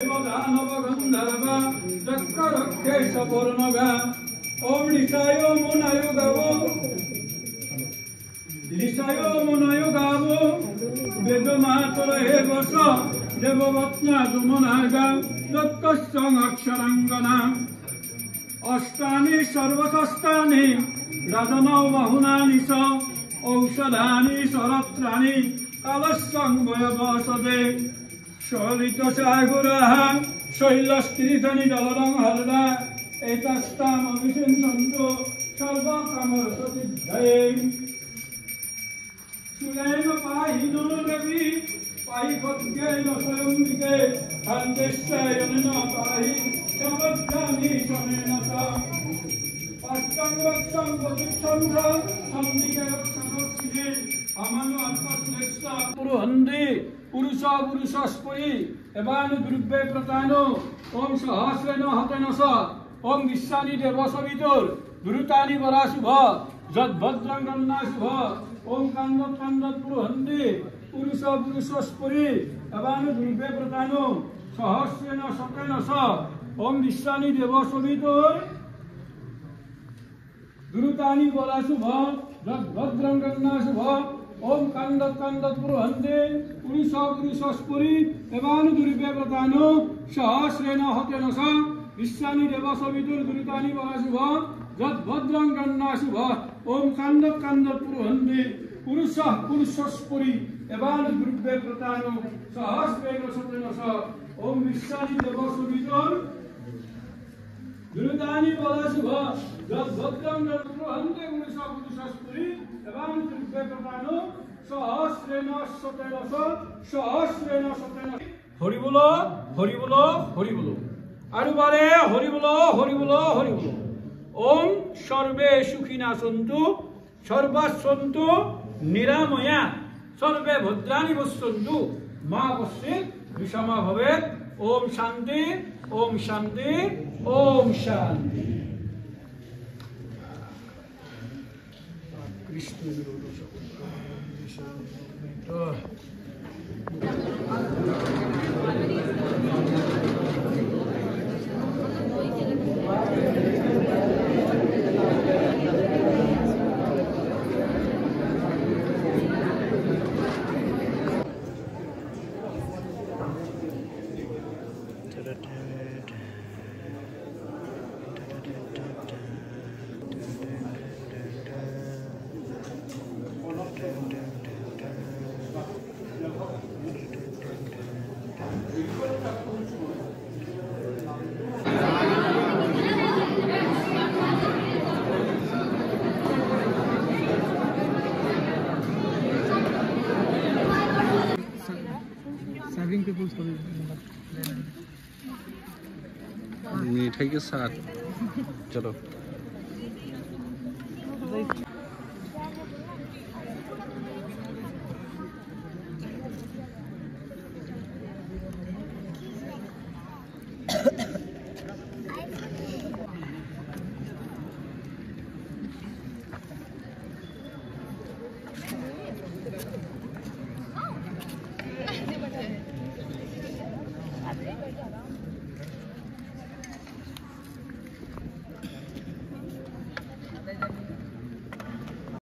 दानव गंधर्व चक्ररक्षेश पूर्णगा ओम ऋषायो मुनायो गावो वेदमातर हे वश देववत्ना सुमनागा तत्कश्चन अक्षरांगना अष्टानि सर्वकष्टानि राजनौ बहुनानि च औषधानि सरत्राणि कालस्सं वयवसदे शोलित सागुरः शैलस्त्रिधनि जलरं हरदा एतस्ताम विचिन्तन्तु सर्वकामरससिद्धये सुलेन पाहि नो देवी पाहि भद्रेण स्वयंविके हन्तेश्चयनेन पाहि समद्धानि शमेन च अष्टाङ्गरक्षं प्रतिक्षं च अन्तिके रक्षणक्षिणे अमनु अल्पश्रेष्ठ पुरुहन्ति पुरुष पुरुषस्परि एवानु दुर्वे प्रतानो ओम सहस्रेण हतेन स ओम विश्वानि देवसवितुर दुरुतानि वराशुभ जद्भद्रं गन्नाशुभ ओम कान्दत् कान्दत् पुरुहन्ति पुरुष पुरुषस्परि एवानु दुर्वे प्रतानो सहस्रेण शतेन स ओम विश्वानि देवसवितुर दुरुतानि वराशुभ जद्भद्रं गन्नाशुभ ओम कान्दत् कान्दत् पुरुहन्ति पुरुष पुरुषस्परि एवानु दुर्वे प्रतानो सहस्रेण हतेन स विश्वानि देवसवितुर दुरितानि वराशुभ जद्भद्रं गन्नाशुभ ओम कान्दत् कान्दत् पुरुहन्ति पुरुष पुरुषस्परि एवानु दुर्वे प्रतानो सहस्रेण शतेन स ओम विश्वानि देवसवितुर दुरितानि वराशुभ जद्भद्रं पुरुहन्ति पुरुष पुरुषस्परि एवानु दुर्वे प्रतानो सहस्रेण शतेन स सहस्रेण शतेन हरि बोलो हरि बोलो हरि बोलो आरु बारे हरि बोलो हरि बोलो हरि बोलो ओम सर्वे सुखिना सन्तु सर्वसन्तु निरामया सर्वे भद्राणि पश्यन्तु मा कश्चित् विषमा भवेत् ओम शान्ति ओम शान्ति ओम शान्ति कृष्ण मिठाई के साथ चलो